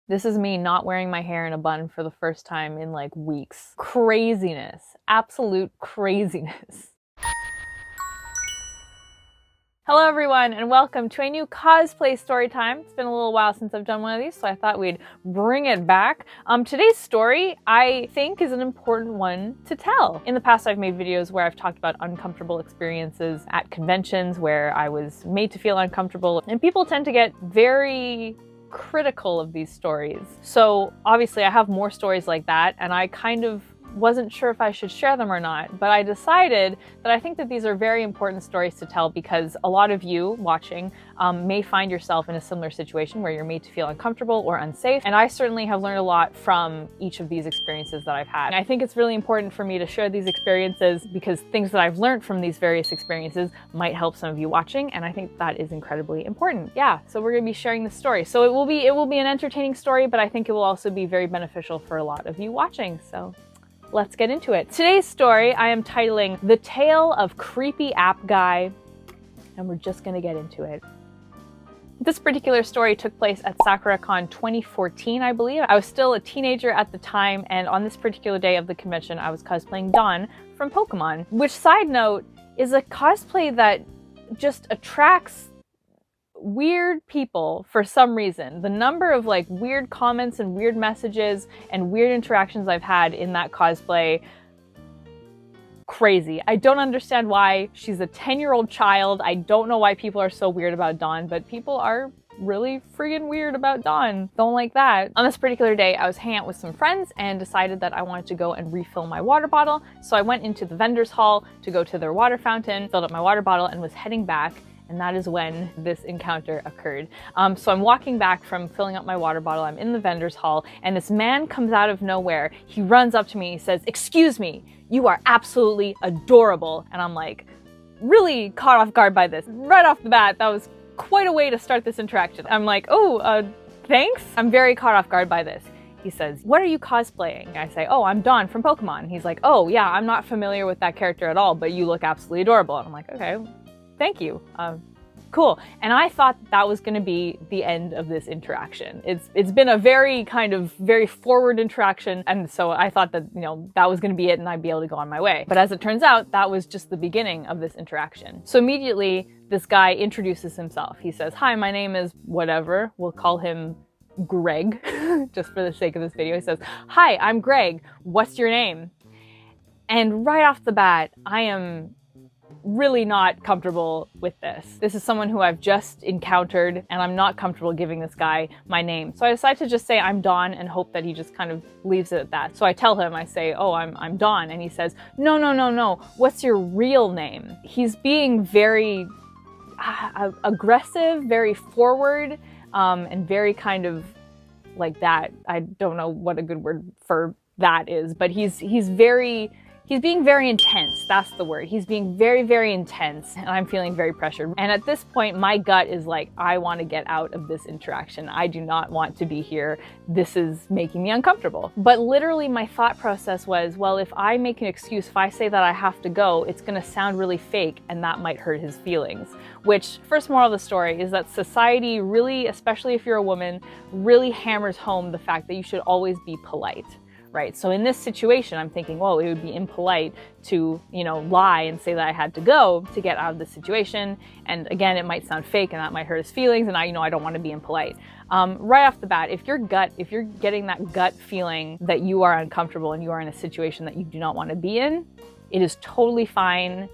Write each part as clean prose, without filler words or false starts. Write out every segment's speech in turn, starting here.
This is me not wearing my hair in a bun for the first time in like weeks. Craziness. Absolute craziness. Hello everyone and welcome to a new cosplay story time. It's been a little while since I've done one of these, so I thought we'd bring it back. Today's story, I think, is an important one to tell. In the past, I've made videos where I've talked about uncomfortable experiences at conventions where I was made to feel uncomfortable, and people tend to get very critical of these stories. So obviously I have more stories like that, and I kind of wasn't sure if I should share them or not, but I decided that I think that these are very important stories to tell because a lot of you watching may find yourself in a similar situation where you're made to feel uncomfortable or unsafe, and I certainly have learned a lot from each of these experiences that I've had. And I think it's really important for me to share these experiences because things that I've learned from these various experiences might help some of you watching, and I think that is incredibly important. Yeah, so we're going to be sharing this story. So it will be an entertaining story, but I think it will also be very beneficial for a lot of you watching. So let's get into it. Today's story I am titling The Tale of Creepy App Guy, and we're just gonna get into it. This particular story took place at Sakura-con 2014, I believe. I was still a teenager at the time, and on this particular day of the convention, I was cosplaying Dawn from Pokemon, which, side note, is a cosplay that just attracts weird people for some reason. The number of like weird comments and weird messages and weird interactions I've had in that cosplay, crazy. I don't understand why. She's a 10-year-old child. I don't know why people are so weird about Dawn, but people are really friggin' weird about Dawn. Don't like that. On this particular day, I was hanging out with some friends and decided that I wanted to go and refill my water bottle. So I went into the vendor's hall to go to their water fountain, filled up my water bottle, and was heading back. And that is when this encounter occurred. So I'm walking back from filling up my water bottle. I'm in the vendor's hall, and this man comes out of nowhere. He runs up to me. He says, "Excuse me, you are absolutely adorable." And I'm like, really caught off guard by this. Right off the bat, that was quite a way to start this interaction. I'm like, oh, thanks? I'm very caught off guard by this. He says, "What are you cosplaying?" I say, "Oh, I'm Dawn from Pokemon." He's like, "Oh yeah, I'm not familiar with that character at all, but you look absolutely adorable." And I'm like, okay. Thank you. Cool. And I thought that was going to be the end of this interaction. It's been a very forward interaction, and so I thought that, you know, that was going to be it and I'd be able to go on my way. But as it turns out, that was just the beginning of this interaction. So immediately this guy introduces himself. He says, "Hi, my name is whatever." We'll call him Greg, just for the sake of this video. He says, "Hi, I'm Greg. What's your name?" And right off the bat, I am really not comfortable with this. This is someone who I've just encountered, and I'm not comfortable giving this guy my name. So I decide to just say I'm Dawn and hope that he just kind of leaves it at that. So I tell him, I say, "Oh, I'm Dawn." And he says, no, "What's your real name?" He's being very aggressive, very forward, and very kind of like that. I don't know what a good word for that is, but he's being very intense. That's the word. He's being very intense, and I'm feeling very pressured. And at this point, my gut is like, I want to get out of this interaction. I do not want to be here. This is making me uncomfortable. But literally my thought process was, well, if I make an excuse, if I say that I have to go, it's going to sound really fake, and that might hurt his feelings. Which, first moral of the story is that society really, especially if you're a woman, really hammers home the fact that you should always be polite. Right, so in this situation, I'm thinking, well, it would be impolite to, you know, lie and say that I had to go to get out of this situation. And again, it might sound fake and that might hurt his feelings, and I don't want to be impolite. Right off the bat, if you're getting that gut feeling that you are uncomfortable and you are in a situation that you do not want to be in, it is totally fine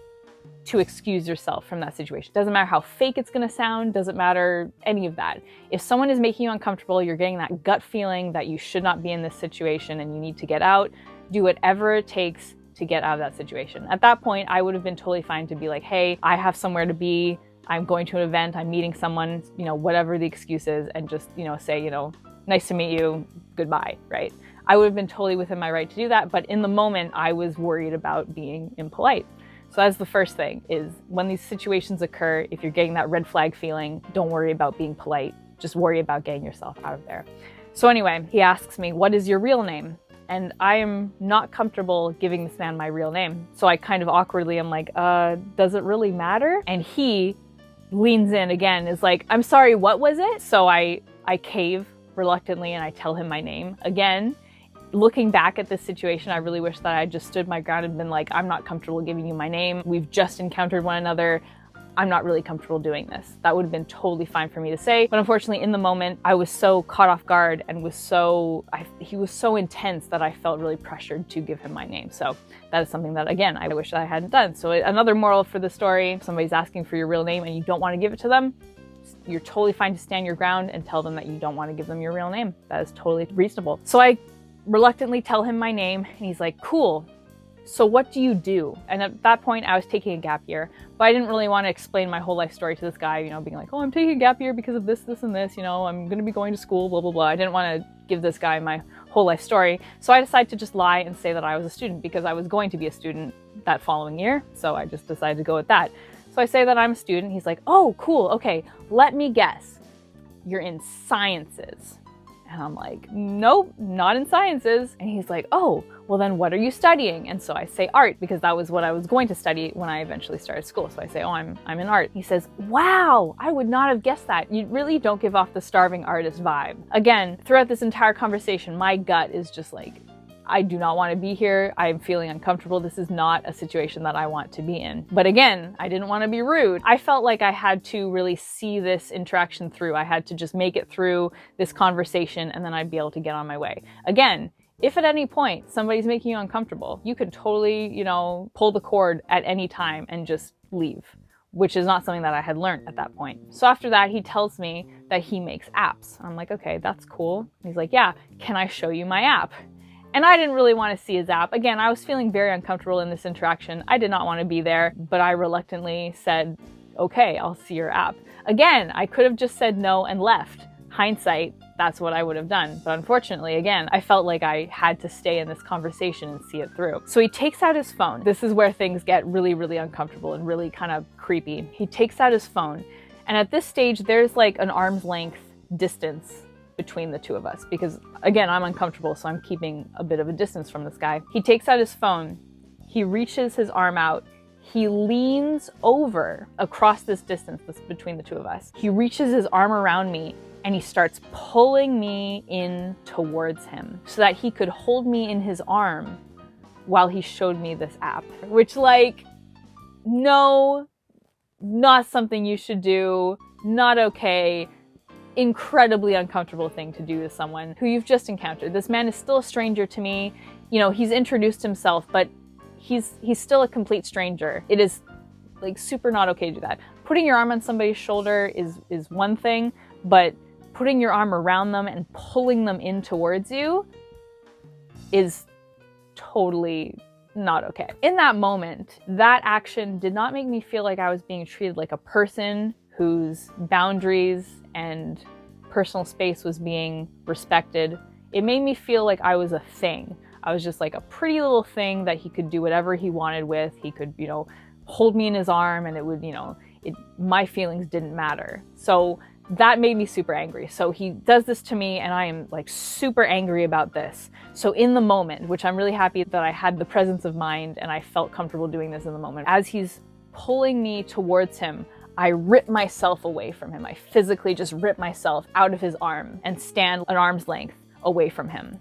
to excuse yourself from that situation. Doesn't matter how fake it's gonna sound, doesn't matter any of that. If someone is making you uncomfortable, you're getting that gut feeling that you should not be in this situation and you need to get out, do whatever it takes to get out of that situation. At that point, I would have been totally fine to be like, "Hey, I have somewhere to be, I'm going to an event, I'm meeting someone," you know, whatever the excuse is, and just, you know, say, you know, "Nice to meet you, goodbye," right? I would have been totally within my right to do that, but in the moment, I was worried about being impolite. So that's the first thing, is when these situations occur, if you're getting that red flag feeling, don't worry about being polite. Just worry about getting yourself out of there. So anyway, he asks me, "What is your real name?" And I am not comfortable giving this man my real name. So I kind of awkwardly am like, does it really matter? And he leans in again, is like, "I'm sorry, what was it?" So I cave reluctantly and I tell him my name. Again, looking back at this situation, I really wish that I just stood my ground and been like, I'm not comfortable giving you my name. We've just encountered one another. I'm not really comfortable doing this. That would have been totally fine for me to say. But unfortunately, in the moment, I was so caught off guard and he was so intense that I felt really pressured to give him my name. So that is something that, again, I wish that I hadn't done. So another moral for the story, if somebody's asking for your real name and you don't want to give it to them, you're totally fine to stand your ground and tell them that you don't want to give them your real name. That is totally reasonable. So I reluctantly tell him my name and he's like, cool. So what do you do? And at that point I was taking a gap year, but I didn't really want to explain my whole life story to this guy, you know, being like, oh, I'm taking a gap year because of this, this, and this, you know, I'm going to be going to school, blah, blah, blah. I didn't want to give this guy my whole life story. So I decided to just lie and say that I was a student because I was going to be a student that following year. So I just decided to go with that. So I say that I'm a student. He's like, oh, cool. Okay, let me guess. You're in sciences. And I'm like, nope, not in sciences. And he's like, oh, well then what are you studying? And so I say art because that was what I was going to study when I eventually started school. So I say, oh, I'm in art. He says, wow, I would not have guessed that. You really don't give off the starving artist vibe. Again, throughout this entire conversation, my gut is just like, I do not want to be here. I'm feeling uncomfortable. This is not a situation that I want to be in. But again, I didn't want to be rude. I felt like I had to really see this interaction through. I had to just make it through this conversation and then I'd be able to get on my way. Again, if at any point somebody's making you uncomfortable, you could totally, you know, pull the cord at any time and just leave, which is not something that I had learned at that point. So after that, he tells me that he makes apps. I'm like, okay, that's cool. He's like, yeah, can I show you my app? And I didn't really want to see his app. Again, I was feeling very uncomfortable in this interaction. I did not want to be there, but I reluctantly said, okay, I'll see your app. Again, I could have just said no and left. Hindsight, that's what I would have done. But unfortunately, again, I felt like I had to stay in this conversation and see it through. So he takes out his phone. This is where things get really, really uncomfortable and really kind of creepy. He takes out his phone. And at this stage, there's like an arm's length distance between the two of us because, again, I'm uncomfortable, so I'm keeping a bit of a distance from this guy. He takes out his phone, he reaches his arm out, he leans over across this distance that's between the two of us. He reaches his arm around me and he starts pulling me in towards him so that he could hold me in his arm while he showed me this app, which, like, no, not something you should do, not okay. Incredibly uncomfortable thing to do to someone who you've just encountered. This man is still a stranger to me. You know, he's introduced himself, but he's still a complete stranger. It is like super not okay to do that. Putting your arm on somebody's shoulder is one thing, but putting your arm around them and pulling them in towards you is totally not okay. In that moment, that action did not make me feel like I was being treated like a person whose boundaries and personal space was being respected. It made me feel like I was a thing. I was just like a pretty little thing that he could do whatever he wanted with. He could, you know, hold me in his arm and it would, you know, my feelings didn't matter. So that made me super angry. So he does this to me and I am like super angry about this. So in the moment, which I'm really happy that I had the presence of mind and I felt comfortable doing this in the moment, as he's pulling me towards him, I rip myself away from him. I physically just rip myself out of his arm and stand an arm's length away from him.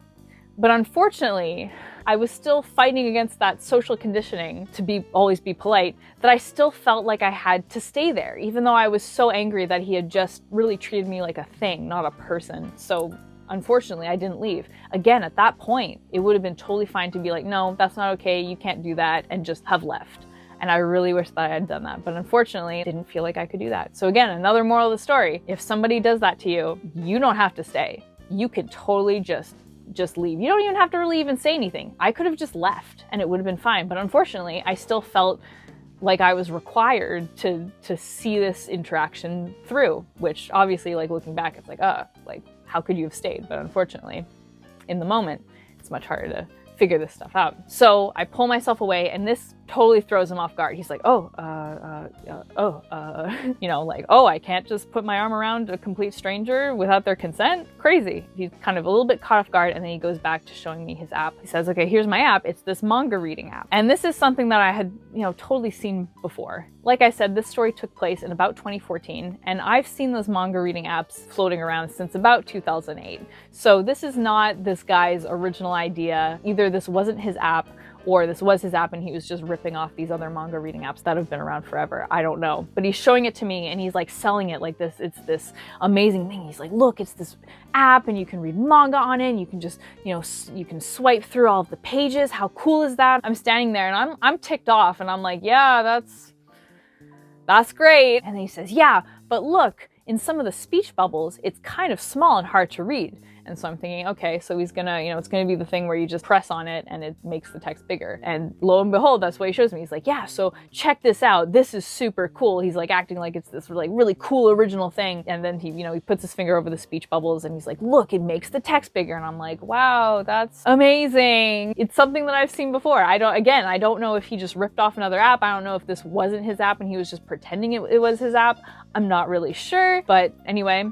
But unfortunately, I was still fighting against that social conditioning to always be polite, that I still felt like I had to stay there, even though I was so angry that he had just really treated me like a thing, not a person. So unfortunately, I didn't leave. Again, at that point, it would have been totally fine to be like, no, that's not okay, you can't do that, and just have left. And I really wish that I had done that. But unfortunately, I didn't feel like I could do that. So again, another moral of the story, if somebody does that to you, you don't have to stay. You could totally just leave. You don't even have to really even say anything. I could have just left and it would have been fine. But unfortunately, I still felt like I was required to see this interaction through, which obviously, like, looking back, it's like, like, how could you have stayed? But unfortunately, in the moment, it's much harder to figure this stuff out. So I pull myself away, and this totally throws him off guard. He's like, oh, you know, like, oh, I can't just put my arm around a complete stranger without their consent? Crazy. He's kind of a little bit caught off guard, and then he goes back to showing me his app. He says, okay, here's my app. It's this manga reading app. And this is something that I had, you know, totally seen before. Like I said, this story took place in about 2014, and I've seen those manga reading apps floating around since about 2008. So this is not this guy's original idea. Either this wasn't his app, or this was his app and he was just ripping off these other manga reading apps that have been around forever. I don't know. But he's showing it to me and he's like selling it like this. It's this amazing thing. He's like, look, it's this app and you can read manga on it. And you can just, you know, you can swipe through all of the pages. How cool is that? I'm standing there and I'm ticked off and I'm like, yeah, that's great. And then he says, yeah, but look, in some of the speech bubbles, it's kind of small and hard to read. And so I'm thinking, okay, so he's gonna, you know, it's gonna be the thing where you just press on it and it makes the text bigger. And lo and behold, that's what he shows me. He's like, yeah, so check this out. This is super cool. He's like acting like it's this like really cool original thing. And then he, you know, he puts his finger over the speech bubbles and he's like, look, it makes the text bigger. And I'm like, wow, that's amazing. It's something that I've seen before. I don't know if he just ripped off another app. I don't know if this wasn't his app and he was just pretending it was his app. I'm not really sure. But anyway,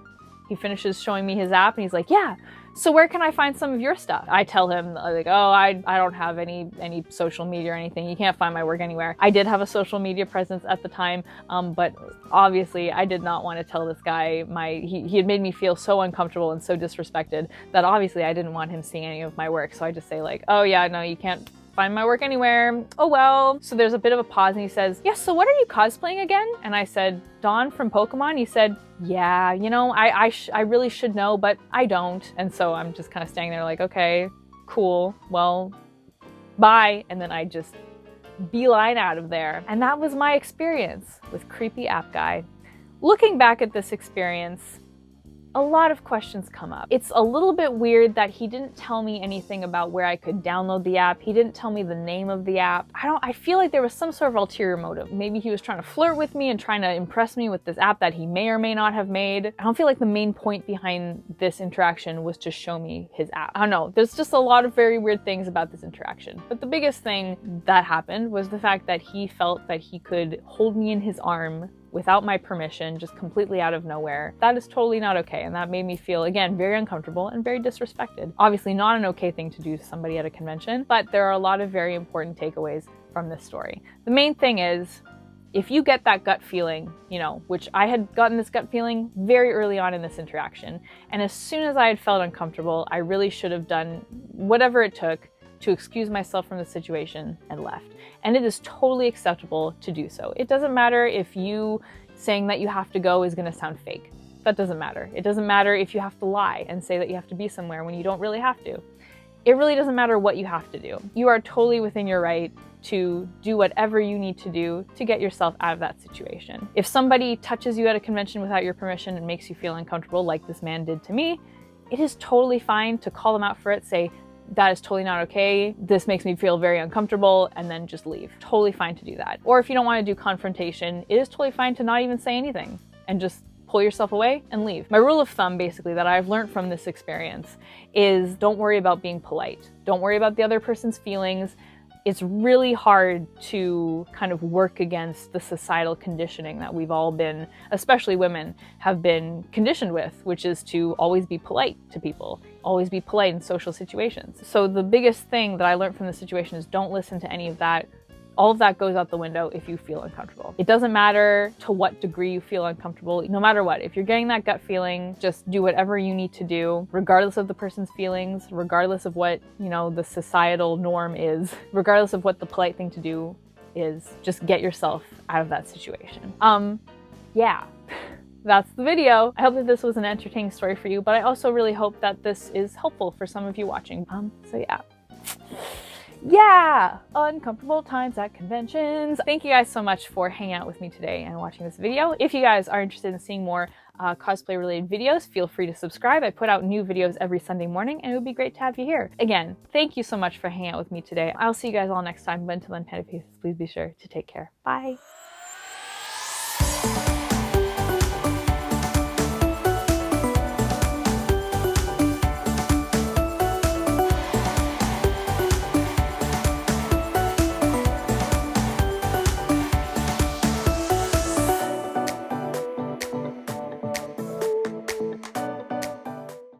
he finishes showing me his app and he's like, yeah, so where can I find some of your stuff? I tell him like, oh, I don't have any social media or anything. You can't find my work anywhere. I did have a social media presence at the time, but obviously I did not want to tell this guy he had made me feel so uncomfortable and so disrespected that obviously I didn't want him seeing any of my work. So I just say like, oh yeah, no, you can't find my work anywhere. Oh well. So there's a bit of a pause and he says, yes, so what are you cosplaying again? And I said, Dawn from Pokemon. He said, yeah, you know, I really should know, but I don't. And so I'm just kind of standing there like, okay, cool, well, bye. And then I just beeline out of there. And that was my experience with Creepy App Guy. Looking back at this experience, a lot of questions come up. It's a little bit weird that he didn't tell me anything about where I could download the app. He didn't tell me the name of the app. I feel like there was some sort of ulterior motive. Maybe he was trying to flirt with me and trying to impress me with this app that he may or may not have made. I don't feel like the main point behind this interaction was to show me his app. I don't know. There's just a lot of very weird things about this interaction. But the biggest thing that happened was the fact that he felt that he could hold me in his arm without my permission, just completely out of nowhere. That is totally not okay, and that made me feel, again, very uncomfortable and very disrespected. Obviously not an okay thing to do to somebody at a convention, but there are a lot of very important takeaways from this story. The main thing is, if you get that gut feeling, you know, which I had gotten this gut feeling very early on in this interaction, and as soon as I had felt uncomfortable, I really should have done whatever it took to excuse myself from the situation and left. And it is totally acceptable to do so. It doesn't matter if you saying that you have to go is gonna sound fake. That doesn't matter. It doesn't matter if you have to lie and say that you have to be somewhere when you don't really have to. It really doesn't matter what you have to do. You are totally within your right to do whatever you need to do to get yourself out of that situation. If somebody touches you at a convention without your permission and makes you feel uncomfortable, like this man did to me, it is totally fine to call them out for it, say, that is totally not okay, this makes me feel very uncomfortable, and then just leave. Totally fine to do that. Or if you don't want to do confrontation, it is totally fine to not even say anything and just pull yourself away and leave. My rule of thumb, basically, that I've learned from this experience is don't worry about being polite. Don't worry about the other person's feelings. It's really hard to kind of work against the societal conditioning that we've all been, especially women, have been conditioned with, which is to always be polite to people, always be polite in social situations. So the biggest thing that I learned from this situation is don't listen to any of that. All of that goes out the window if you feel uncomfortable. It doesn't matter to what degree you feel uncomfortable. No matter what, if you're getting that gut feeling, just do whatever you need to do, regardless of the person's feelings, regardless of what, you know, the societal norm is, regardless of what the polite thing to do is, just get yourself out of that situation. Yeah. That's the video. I hope that this was an entertaining story for you, but I also really hope that this is helpful for some of you watching. So yeah, uncomfortable times at conventions. Thank you guys so much for hanging out with me today and watching this video. If you guys are interested in seeing more cosplay related videos, feel free to subscribe. I put out new videos every Sunday morning and it would be great to have you here. Again, thank you so much for hanging out with me today. I'll see you guys all next time, but until then, Panda Pieces, please be sure to take care. Bye.